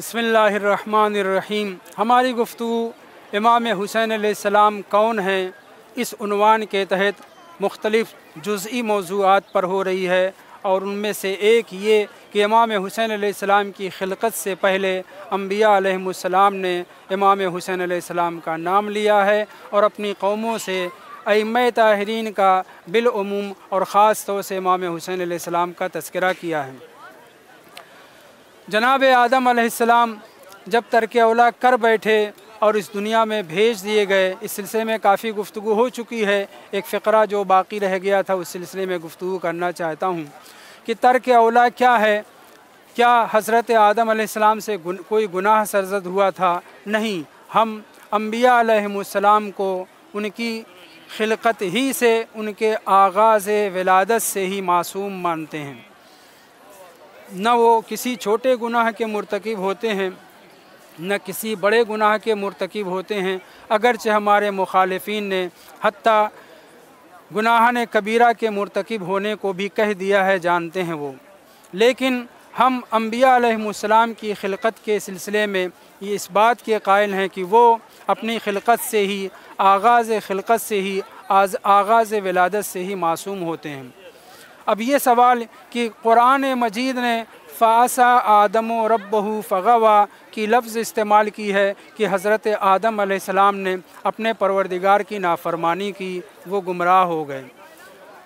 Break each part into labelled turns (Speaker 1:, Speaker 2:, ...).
Speaker 1: बिस्मिल्लाहिर्रहमानिर्रहीम। हमारी गुफ्तगू इमाम हुसैन अलैहिस्सलाम कौन हैं इस उन्वान के तहत मुख्तलिफ़ जुज़ई मौज़ूआत पर हो रही है, और उनमें से एक ये कि इमाम हुसैन अलैहिस्सलाम की खिलकत से पहले अम्बिया अलैहिमुस्सलाम ने इमाम हुसैन अलैहिस्सलाम का नाम लिया है और अपनी कौमों से अइम्मा ताहिरीन का बिलउमूम और ख़ास तौर से इमाम हुसैन अलैहिस्सलाम का तज़किरा किया है। जनाब आदम अलैहिस्सलाम जब तर्क औला कर बैठे और इस दुनिया में भेज दिए गए, इस सिलसिले में काफ़ी गुफ्तगू हो चुकी है। एक फ़िक्रा जो बाकी रह गया था उस सिलसिले में गुफ्तगू करना चाहता हूँ कि तर्क औला क्या है। क्या हज़रत आदम अलैहिस्सलाम से कोई गुनाह सरज़द हुआ था? नहीं, हम अम्बिया अलैहिमुस्सलाम को उनकी खिलकत ही से, उनके आगाज़ विलादत से ही मासूम मानते हैं। न वो किसी छोटे गुनाह के मुर्तकिब होते हैं, न किसी बड़े गुनाह के मुर्तकिब होते हैं, अगरचे हमारे मुखालिफीन ने हत्ता गुनाहन कबीरा के मुर्तकिब होने को भी कह दिया है, जानते हैं वो। लेकिन हम अम्बिया अलैहिमुस्सलाम की खिलकत के सिलसिले में ये इस बात के कायल हैं कि वो अपनी खिलकत से ही, आगाज़ खिलकत से ही, आगाज़ विलादत से ही मासूम होते हैं। अब ये सवाल कि कुरान मजीद ने फ़ासा आदम रब्बहु फ़गवा की लफ्ज़ इस्तेमाल की है कि हज़रत आदम अलैहिस्सलाम ने अपने परवरदिगार की नाफरमानी की, वो गुमराह हो गए।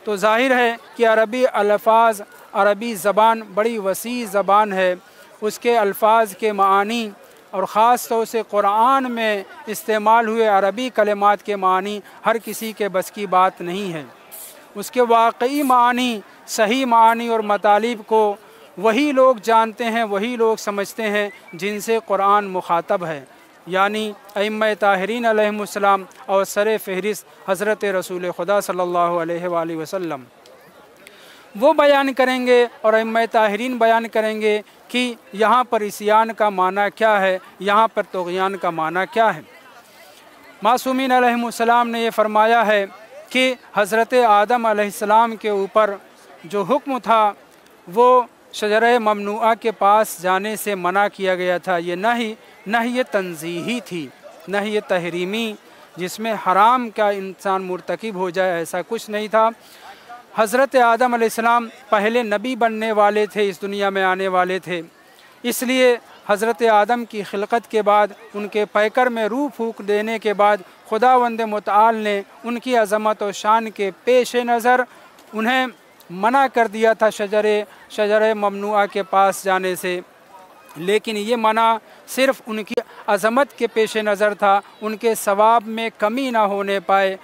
Speaker 1: तो ज़ाहिर है कि अरबी अल्फ़ाज़, अरबी ज़बान बड़ी वसी ज़बान है, उसके अल्फ़ाज़ के मानी और ख़ास तौर से कुरान में इस्तेमाल हुए अरबी कलिमात के मानी हर किसी के बस की बात नहीं है। उसके वाक़ई मानी, सही मानी और मतालिब को वही लोग जानते हैं, वही लोग समझते हैं जिनसे कुरान मुखातब है, यानी अइम्मा ताहिरीन अलैहिमुस्सलाम और सर फ़हरिस्त हज़रत रसूल खुदा सल्लल्लाहु अलैहि वसल्लम। वो बयान करेंगे और अइम्मा ताहिरीन बयान करेंगे कि यहाँ पर इस्यान का माना क्या है, यहाँ पर तुग़यान का माना क्या है। मासूमीन अलैहिमुस्सलाम ने ये फ़रमाया है कि हज़रत आदम अलैहिस्सलाम के ऊपर जो हुक्म था वो शजरे ममनुआ के पास जाने से मना किया गया था। ये नही तंज़ीही थी, नही तहरीमी, जिसमें हराम का इंसान मुर्तकिब हो जाए, ऐसा कुछ नहीं था। हज़रत आदम अलैहिस्सलाम पहले नबी बनने वाले थे, इस दुनिया में आने वाले थे, इसलिए हज़रत आदम की खिलकत के बाद, उनके पैकर में रूह फूंक देने के बाद खुदावंद मुतआल ने उनकी अज़मत और शान के पेश नज़र उन्हें मना कर दिया था शजरे ममनुआ के पास जाने से। लेकिन ये मना सिर्फ़ उनकी अज़मत के पेश नज़र था, उनके सवाब में कमी ना होने पाए,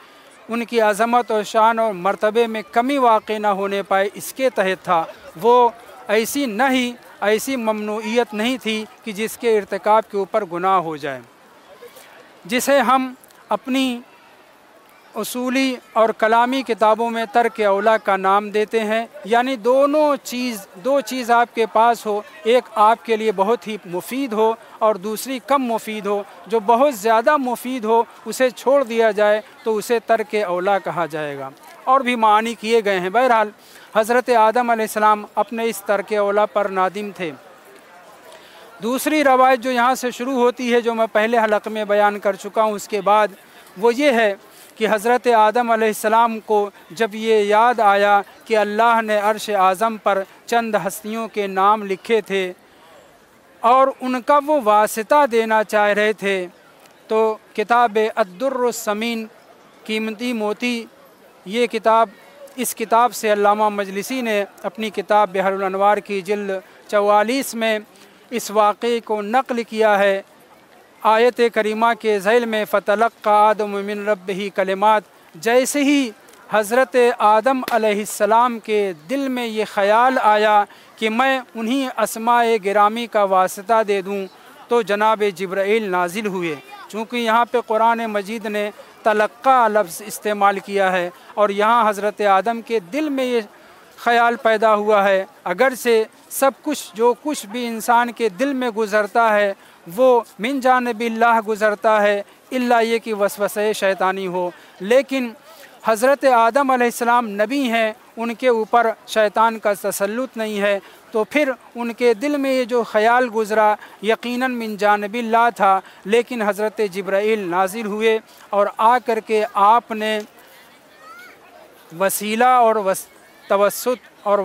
Speaker 1: उनकी अज़मत और शान और मर्तबे में कमी वाक़ई ना होने पाए, इसके तहत था। वो ऐसी नहीं, ऐसी ममनूइयत नहीं थी कि जिसके इर्तिकाब के ऊपर गुनाह हो जाए, जिसे हम अपनी उसूली और कलामी किताबों में तर्क औला का नाम देते हैं। यानी दो चीज़ आपके पास हो, एक आपके लिए बहुत ही मुफीद हो और दूसरी कम मुफीद हो। जो बहुत ज़्यादा मुफीद हो उसे छोड़ दिया जाए तो उसे तर्क औला कहा जाएगा। और भी मानी किए गए हैं। बहरहाल हज़रत आदम अलैहिस्सलाम अपने इस तर्क औला पर नादिम थे। दूसरी रवायत जो यहाँ से शुरू होती है, जो मैं पहले हलक़ में बयान कर चुका हूँ, उसके बाद वो ये है कि हज़रत आदम अलैहिस्सलाम को जब ये याद आया कि अल्लाह ने अर्श आज़म पर चंद हस्तियों के नाम लिखे थे और उनका वो वास्ता देना चाह रहे थे, तो किताब अद्दुर्रुस्समीन, कीमती मोती, ये किताब, इस किताब से अल्लामा मजलिसी ने अपनी किताब बहरुल अनवार की जिल्द 44 में इस वाक़े को नक़ल किया है। आयत करीमा के ज़ैल में फ़तलक़्क़ा आदम मिन रब्बिही कलिमात, जैसे ही हज़रत आदम अलैहिस्सलाम के दिल में ये ख़याल आया कि मैं उन्हीं अस्माए गिरामी का वास्ता दे दूँ, तो जनाब जिब्राईल नाजिल हुए। चूँकि यहाँ पे कुरान मजीद ने तलक्का लफ्ज़ इस्तेमाल किया है और यहाँ हज़रत आदम के दिल में ये ख़याल पैदा हुआ है। अगर से सब कुछ, जो कुछ भी इंसान के दिल में गुज़रता है वो मिन जानिबिल्लाह गुज़रता है, इल्ला ये कि वसवसे शैतानी हो। लेकिन حضرت آدم علیہ السلام نبی ہیں، ان کے اوپر شیطان کا تسلط نہیں ہے، تو پھر ان کے دل میں یہ جو خیال گزرا یقیناً من جانب اللہ تھا، لیکن حضرت جبرائیل نازل ہوئے اور آ کر کے آپ نے وسیلہ اور توسط اور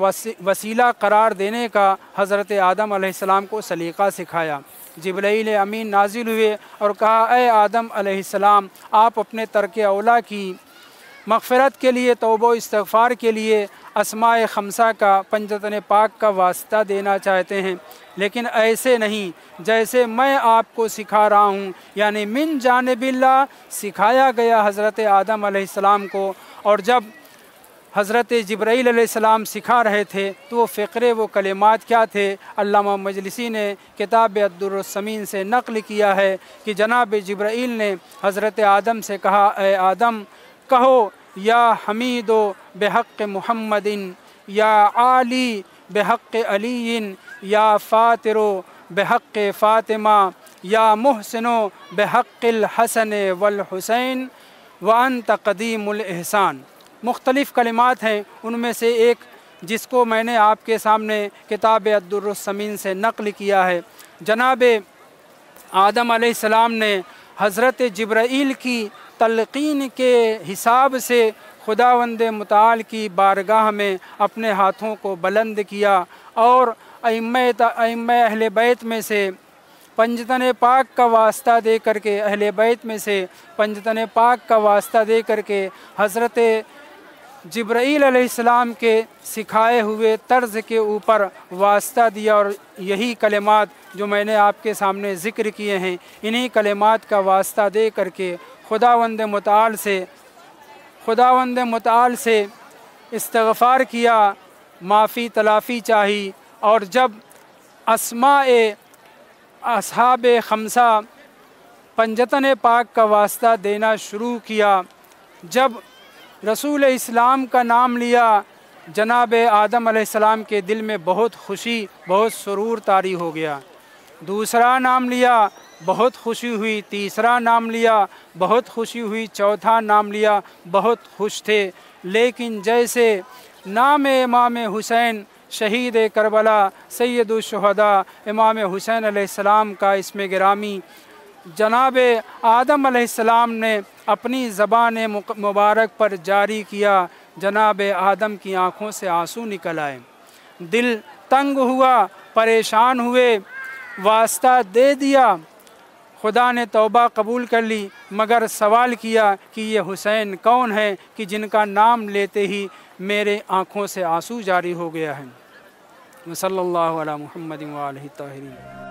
Speaker 1: وسیلہ قرار دینے کا حضرت آدم علیہ السلام کو سلیقہ سکھایا۔ جبرائیل امین نازل ہوئے اور کہا اے آدم علیہ السلام، آپ اپنے ترک اولیٰ کی مغفرت کے لیے، توبہ و استغفار کے لیے اسماء خمسہ کا، پنجتن پاک کا واسطہ دینا چاہتے ہیں، لیکن ایسے نہیں جیسے میں آپ کو سکھا رہا ہوں، یعنی من جانب اللہ سکھایا گیا حضرت آدم علیہ السلام کو۔ اور جب حضرت جبرائیل علیہ السلام سکھا رہے تھے تو وہ فقرے، وہ کلمات کیا تھے؟ علامہ مجلسی نے کتاب الدر الثمین سے نقل کیا ہے کہ جناب جبرائیل نے حضرت آدم سے کہا اے آدم، کہو یا حمید و بحق محمد، یا عالی بحق علی، یا فاطر و بحق فاطمہ، یا محسن و بحق الحسن والحسین، وانت قدیم الاحسان۔ مختلف کلمات ہیں، ان میں سے ایک جس کو میں نے آپ کے سامنے کتاب الدر الثمین سے نقل کیا ہے، جناب آدم علیہ السلام نے حضرت جبرائیل کی تلقین کے حساب سے خداوند متعال کی بارگاہ میں اپنے ہاتھوں کو بلند کیا، اور ائمہ اہل بیت میں سے پنجتن پاک کا واسطہ دے کر کے، اہل بیت میں سے پنجتن پاک کا واسطہ دے کر کے حضرت جبرائیل علیہ السلام کے سکھائے ہوئے طرز کے اوپر واسطہ دیا، اور یہی کلمات جو میں نے آپ کے سامنے ذکر کیے ہیں، انہی کلمات کا واسطہ دے کر کے خداوند متعال سے استغفار کیا، معافی تلافی چاہی، اور جب اسماء اصحاب خمسہ پنجتن پاک کا واسطہ دینا شروع کیا، جب رسول اسلام کا نام لیا، جناب آدم علیہ السلام کے دل میں بہت خوشی، بہت سرور طاری ہو گیا۔ دوسرا نام لیا، بہت خوشی ہوئی، تیسرا نام لیا، بہت خوشی ہوئی، چوتھا نام لیا، بہت خوش تھے۔ لیکن جیسے نام امام حسین شہید کربلا سید الشہداء امام حسین علیہ السلام کا اسم گرامی جناب آدم علیہ السلام نے اپنی زبان مبارک پر جاری کیا، جناب آدم کی آنکھوں سے آنسو نکل آئے، دل تنگ ہوا، پریشان ہوئے، واسطہ دے دیا، خدا نے توبہ قبول کر لی، مگر سوال کیا کہ یہ حسین کون ہے کہ جن کا نام لیتے ہی میرے آنکھوں سے آنسو جاری ہو گیا ہے۔ صلی اللہ علی محمد وآلہ الطاہرین۔